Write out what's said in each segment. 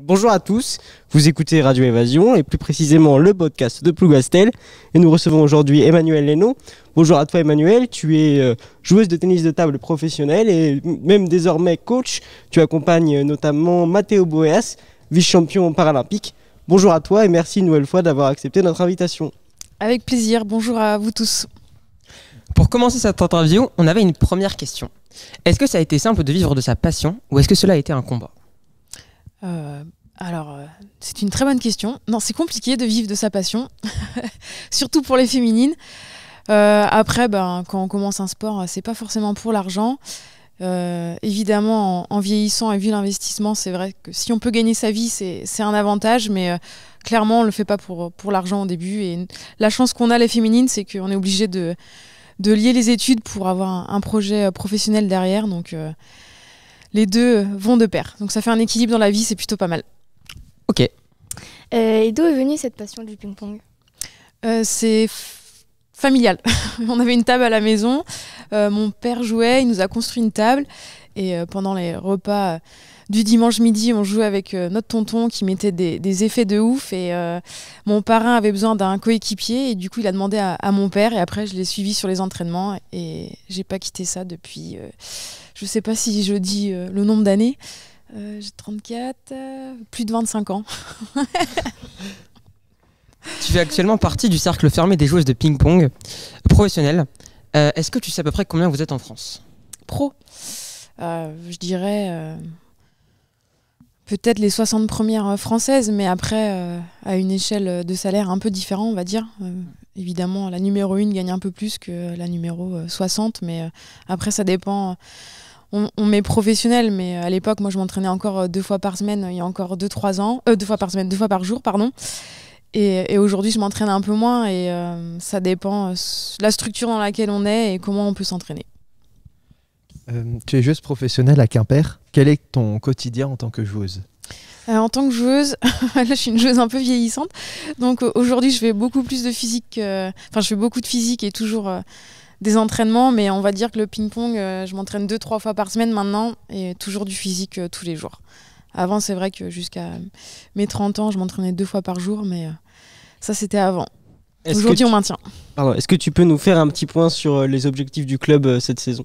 Bonjour à tous, vous écoutez Radio Évasion et plus précisément le podcast de Plougastel et nous recevons aujourd'hui Emmanuelle Leno. Bonjour à toi Emmanuelle, tu es joueuse de tennis de table professionnelle et même désormais coach. Tu accompagnes notamment Matteo Boeas, vice-champion paralympique. Bonjour à toi et merci une nouvelle fois d'avoir accepté notre invitation. Avec plaisir, bonjour à vous tous. Pour commencer cette interview, on avait une première question. Est-ce que ça a été simple de vivre de sa passion ou est-ce que cela a été un combat ? C'est une très bonne question. Non, c'est compliqué de vivre de sa passion, surtout pour les féminines. Après, quand on commence un sport, c'est pas forcément pour l'argent. Évidemment, en vieillissant et vu l'investissement, c'est vrai que si on peut gagner sa vie, c'est un avantage, mais clairement, on le fait pas pour l'argent au début. Et la chance qu'on a, les féminines, c'est qu'on est obligé de lier les études pour avoir un projet professionnel derrière. Donc, les deux vont de pair. Donc, ça fait un équilibre dans la vie, c'est plutôt pas mal. Ok. Et d'où est venue cette passion du ping-pong ? C'est familial. On avait une table à la maison. Mon père jouait, il nous a construit une table. Et pendant les repas du dimanche midi, on jouait avec notre tonton qui mettait des effets de ouf. Et mon parrain avait besoin d'un coéquipier. Et du coup, il a demandé à mon père. Et après, je l'ai suivi sur les entraînements. Et j'ai pas quitté ça depuis... je sais pas si je dis le nombre d'années. J'ai 34, plus de 25 ans. Tu fais actuellement partie du cercle fermé des joueuses de ping-pong professionnelles. Est-ce que tu sais à peu près combien vous êtes en France ? Pro, je dirais peut-être les 60 premières françaises, mais après, à une échelle de salaire un peu différente, on va dire. Évidemment, la numéro 1 gagne un peu plus que la numéro 60, mais après, ça dépend... On met professionnel, mais à l'époque, moi, je m'entraînais encore 2 fois par semaine, il y a encore 2-3 ans. 2 fois par semaine, 2 fois par jour, pardon. Et aujourd'hui, je m'entraîne un peu moins et ça dépend la structure dans laquelle on est et comment on peut s'entraîner. Tu es joueuse professionnelle à Quimper. Quel est ton quotidien en tant que joueuse ? En tant que joueuse, là, je suis une joueuse un peu vieillissante. Donc aujourd'hui, je fais beaucoup plus de physique. Je fais beaucoup de physique et toujours... des entraînements, mais on va dire que le ping-pong, je m'entraîne 2-3 fois par semaine maintenant et toujours du physique tous les jours. Avant, c'est vrai que jusqu'à mes 30 ans, je m'entraînais 2 fois par jour, mais ça, c'était avant. Aujourd'hui, on maintient. Est-ce que tu peux nous faire un petit point sur les objectifs du club cette saison ?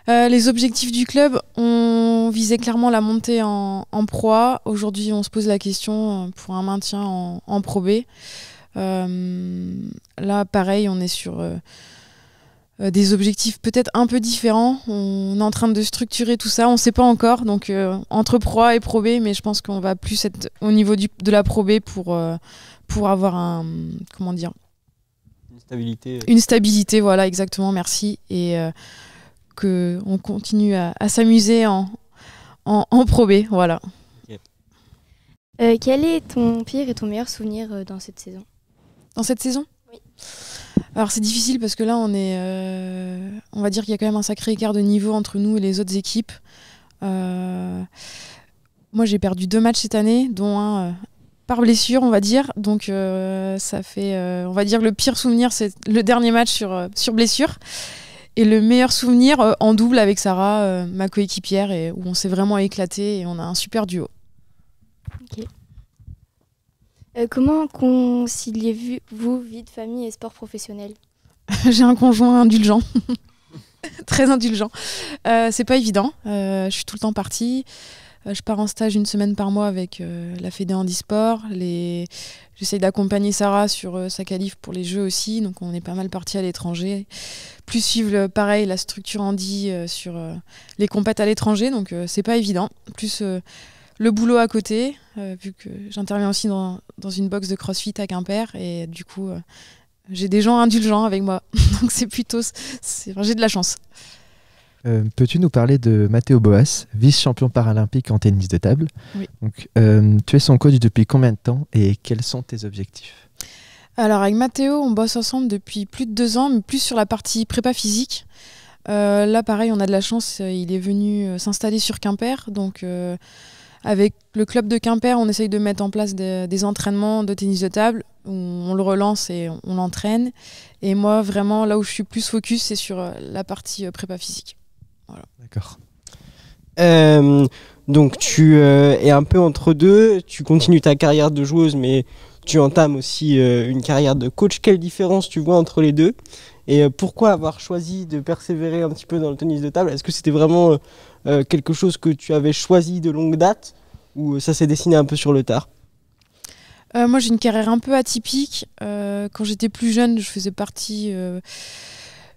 Les objectifs du club, on visait clairement la montée en Pro A. Aujourd'hui, on se pose la question pour un maintien en Pro B. Là, pareil, on est sur... des objectifs peut-être un peu différents. On est en train de structurer tout ça, on ne sait pas encore. Donc entre Pro A et Pro B, mais je pense qu'on va plus être au niveau de la Pro B pour avoir une stabilité, voilà, exactement, merci. Et qu'on continue à s'amuser en Pro B, voilà. Okay. Quel est ton pire et ton meilleur souvenir dans cette saison ? Dans cette saison ? Oui. Alors c'est difficile parce que là on va dire qu'il y a quand même un sacré écart de niveau entre nous et les autres équipes. Moi j'ai perdu 2 matchs cette année, dont un par blessure on va dire. Donc ça fait, on va dire que le pire souvenir c'est le dernier match sur blessure. Et le meilleur souvenir en double avec Sarah, ma coéquipière, et où on s'est vraiment éclaté et on a un super duo. Ok. Comment conciliez-vous vie de famille et sport professionnel ? J'ai un conjoint indulgent, très indulgent. C'est pas évident, je suis tout le temps partie. Je pars en stage 1 semaine par mois avec la Fédé Handisport. J'essaye d'accompagner Sarah sur sa qualif pour les Jeux aussi, donc on est pas mal partis à l'étranger. Plus suivre, pareil, la structure handi sur les compètes à l'étranger, donc c'est pas évident. Plus... le boulot à côté, vu que j'interviens aussi dans une box de CrossFit à Quimper, et du coup, j'ai des gens indulgents avec moi. Donc c'est plutôt... j'ai de la chance. Peux-tu nous parler de Matteo Boeas, vice-champion paralympique en tennis de table ? Oui. Donc, tu es son coach depuis combien de temps et quels sont tes objectifs ? Alors avec Matteo, on bosse ensemble depuis plus de 2 ans, mais plus sur la partie prépa physique. Là, pareil, on a de la chance, il est venu s'installer sur Quimper, donc... avec le club de Quimper, on essaye de mettre en place des entraînements de tennis de table où on le relance et on l'entraîne. Et moi, vraiment, là où je suis plus focus, c'est sur la partie prépa physique. Voilà. D'accord. Donc tu es un peu entre deux, tu continues ta carrière de joueuse mais tu entames aussi une carrière de coach. Quelle différence tu vois entre les deux? Et pourquoi avoir choisi de persévérer un petit peu dans le tennis de table? Est-ce que c'était vraiment quelque chose que tu avais choisi de longue date ou ça s'est dessiné un peu sur le tard? Moi, j'ai une carrière un peu atypique. Quand j'étais plus jeune, je faisais partie...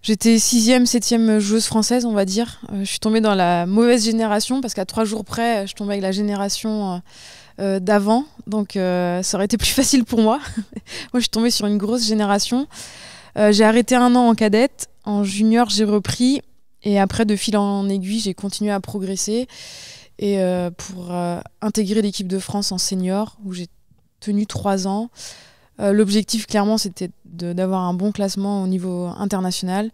J'étais 6e, 7e joueuse française, on va dire. Je suis tombée dans la mauvaise génération parce qu'à 3 jours près, je tombais avec la génération d'avant. Donc, ça aurait été plus facile pour moi. Moi, je suis tombée sur une grosse génération. J'ai arrêté 1 an en cadette. En junior, j'ai repris. Et après, de fil en aiguille, j'ai continué à progresser. Et pour intégrer l'équipe de France en senior, où j'ai tenu 3 ans. L'objectif, clairement, c'était d'avoir un bon classement au niveau international.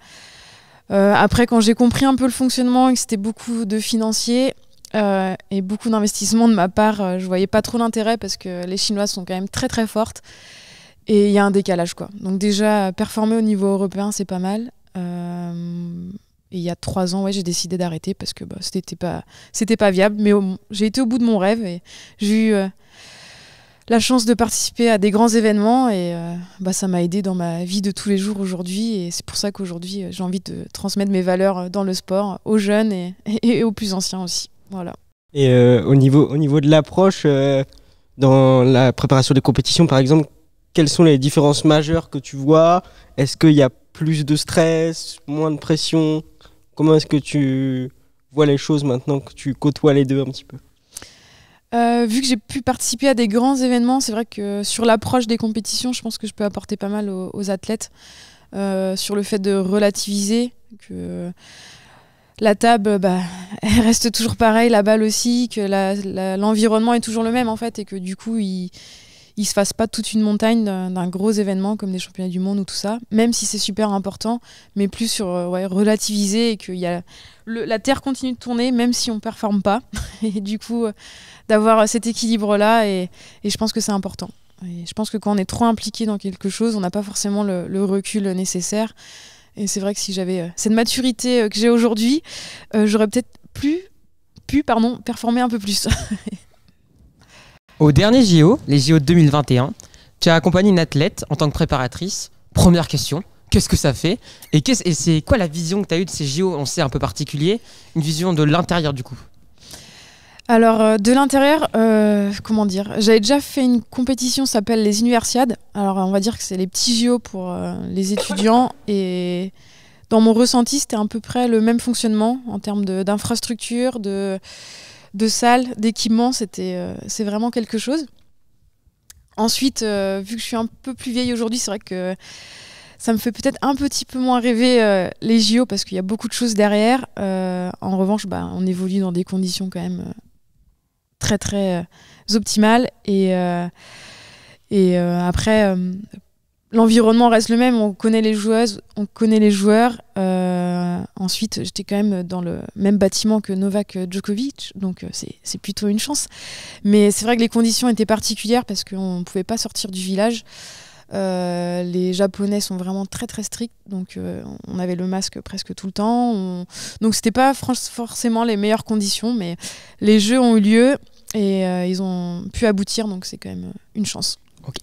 Après, quand j'ai compris un peu le fonctionnement et que c'était beaucoup de financiers et beaucoup d'investissements de ma part, je voyais pas trop l'intérêt parce que les Chinoises sont quand même très très fortes et il y a un décalage, quoi. Donc déjà, performer au niveau européen, c'est pas mal. Et il y a 3 ans, ouais, j'ai décidé d'arrêter parce que c'était pas viable. Mais j'ai été au bout de mon rêve et j'ai eu la chance de participer à des grands événements et ça m'a aidé dans ma vie de tous les jours aujourd'hui. Et c'est pour ça qu'aujourd'hui, j'ai envie de transmettre mes valeurs dans le sport aux jeunes et aux plus anciens aussi. Voilà. Et au niveau de l'approche, dans la préparation des compétitions, par exemple, quelles sont les différences majeures que tu vois? Est-ce qu'il y a plus de stress, moins de pression? Comment est-ce que tu vois les choses maintenant que tu côtoies les deux un petit peu? Vu que j'ai pu participer à des grands événements, c'est vrai que sur l'approche des compétitions, je pense que je peux apporter pas mal aux athlètes. Sur le fait de relativiser, que la table, elle reste toujours pareille, la balle aussi, que l'environnement est toujours le même en fait, et que du coup, il se fasse pas toute une montagne d'un gros événement comme des championnats du monde ou tout ça, même si c'est super important, mais plus sur relativiser et que la Terre continue de tourner même si on performe pas. Et du coup, d'avoir cet équilibre-là, et je pense que c'est important. Et je pense que quand on est trop impliqué dans quelque chose, on n'a pas forcément le recul nécessaire. Et c'est vrai que si j'avais cette maturité que j'ai aujourd'hui, j'aurais peut-être pu performer un peu plus. Au dernier JO, les JO 2021, tu as accompagné une athlète en tant que préparatrice. Première question, qu'est-ce que ça fait? Et c'est quoi la vision que tu as eue de ces JO? On sait un peu particulier, une vision de l'intérieur du coup. Alors, de l'intérieur, comment dire? J'avais déjà fait une compétition, ça s'appelle les Universiades. Alors, on va dire que c'est les petits JO pour les étudiants. Et dans mon ressenti, c'était à peu près le même fonctionnement en termes d'infrastructure, de salles, d'équipements. C'est vraiment quelque chose. Ensuite, vu que je suis un peu plus vieille aujourd'hui, c'est vrai que ça me fait peut-être un petit peu moins rêver les JO parce qu'il y a beaucoup de choses derrière. En revanche, on évolue dans des conditions quand même très très optimales. Et après, l'environnement reste le même. On connaît les joueuses, on connaît les joueurs. Ensuite, j'étais quand même dans le même bâtiment que Novak Djokovic, donc c'est plutôt une chance. Mais c'est vrai que les conditions étaient particulières parce qu'on ne pouvait pas sortir du village. Les Japonais sont vraiment très très stricts, donc on avait le masque presque tout le temps. Donc c'était pas forcément les meilleures conditions, mais les jeux ont eu lieu et ils ont pu aboutir, donc c'est quand même une chance. Ok.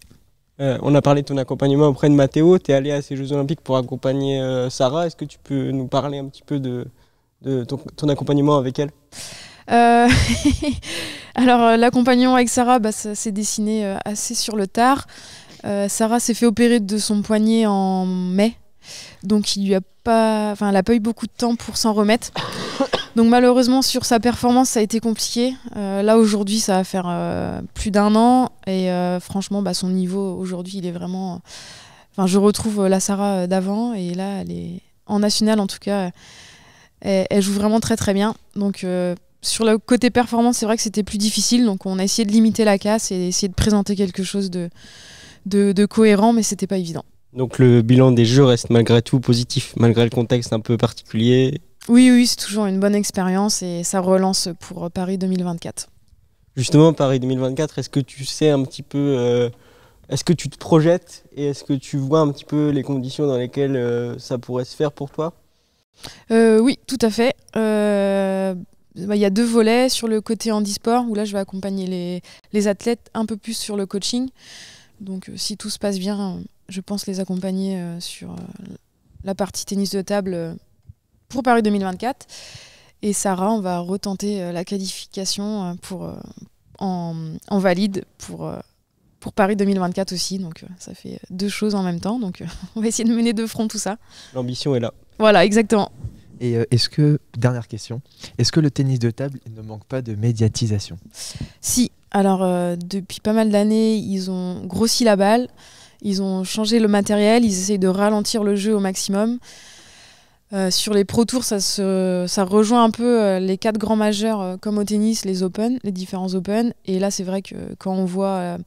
On a parlé de ton accompagnement auprès de Matteo. Tu es allé à ces Jeux Olympiques pour accompagner Sarah. Est-ce que tu peux nous parler un petit peu de ton accompagnement avec elle? Alors l'accompagnement avec Sarah, ça s'est dessiné assez sur le tard. Sarah s'est fait opérer de son poignet en mai, donc elle n'a pas eu beaucoup de temps pour s'en remettre. Donc malheureusement sur sa performance ça a été compliqué. Là aujourd'hui ça va faire plus d'1 an et franchement son niveau aujourd'hui il est vraiment... je retrouve la Sarah d'avant et là elle est en nationale en tout cas, elle joue vraiment très très bien. Donc sur le côté performance c'est vrai que c'était plus difficile, donc on a essayé de limiter la casse et essayer de présenter quelque chose de cohérent, mais c'était pas évident. Donc le bilan des Jeux reste malgré tout positif, malgré le contexte un peu particulier? Oui, c'est toujours une bonne expérience et ça relance pour Paris 2024. Justement, Paris 2024, est-ce que tu sais un petit peu, est-ce que tu te projettes et est-ce que tu vois un petit peu les conditions dans lesquelles ça pourrait se faire pour toi? Oui, tout à fait. il y a 2 volets sur le côté handisport où là je vais accompagner les athlètes un peu plus sur le coaching. Donc si tout se passe bien, je pense les accompagner sur la partie tennis de table pour Paris 2024. Et Sarah, on va retenter la qualification en valide pour Paris 2024 aussi. Donc ça fait 2 choses en même temps. Donc on va essayer de mener de front tout ça. L'ambition est là. Voilà, exactement. Et dernière question, est-ce que le tennis de table ne manque pas de médiatisation? Si, alors depuis pas mal d'années, ils ont grossi la balle, ils ont changé le matériel, ils essayent de ralentir le jeu au maximum. Sur les Pro Tours, ça rejoint un peu les 4 grands majeurs comme au tennis, les Open, les différents Open. Et là, c'est vrai que quand on voit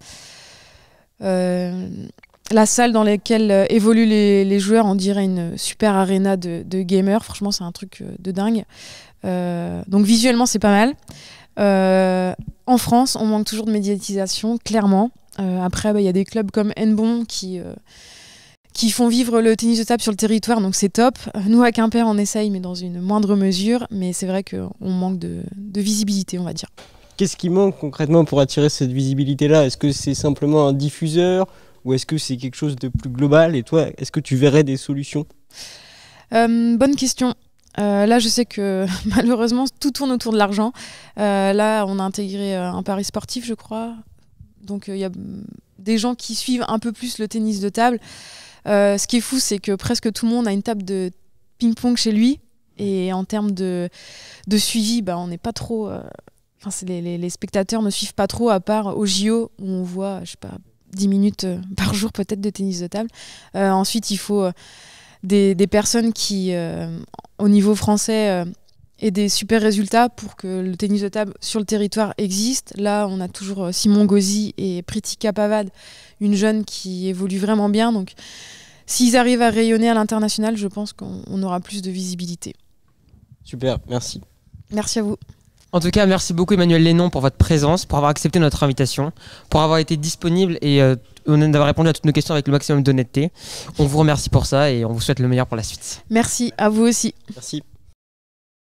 la salle dans laquelle évoluent les joueurs, on dirait une super arena de gamers. Franchement, c'est un truc de dingue. Donc visuellement, c'est pas mal. En France, on manque toujours de médiatisation, clairement. Après, y a des clubs comme Nbon qui font vivre le tennis de table sur le territoire, donc c'est top. Nous, à Quimper, on essaye, mais dans une moindre mesure. Mais c'est vrai qu'on manque de visibilité, on va dire. Qu'est-ce qui manque concrètement pour attirer cette visibilité-là? Est-ce que c'est simplement un diffuseur ou est-ce que c'est quelque chose de plus global? Et toi, est-ce que tu verrais des solutions? Bonne question. Là, je sais que malheureusement, tout tourne autour de l'argent. Là, on a intégré un pari sportif, je crois. Donc, il y a des gens qui suivent un peu plus le tennis de table. Ce qui est fou, c'est que presque tout le monde a une table de ping-pong chez lui. Et en termes de suivi, on n'est pas trop... les spectateurs ne suivent pas trop, à part au JO, où on voit, je sais pas, 10 minutes par jour peut-être de tennis de table. Ensuite, il faut des personnes qui, au niveau français, aient des super résultats pour que le tennis de table sur le territoire existe. Là, on a toujours Simon Gauzy et Pritika Pavad, une jeune qui évolue vraiment bien. Donc, s'ils arrivent à rayonner à l'international, je pense qu'on aura plus de visibilité. Super, merci. Merci à vous. En tout cas, merci beaucoup Emmanuel Lénon pour votre présence, pour avoir accepté notre invitation, pour avoir été disponible et d'avoir répondu à toutes nos questions avec le maximum d'honnêteté. On vous remercie pour ça et on vous souhaite le meilleur pour la suite. Merci, à vous aussi. Merci.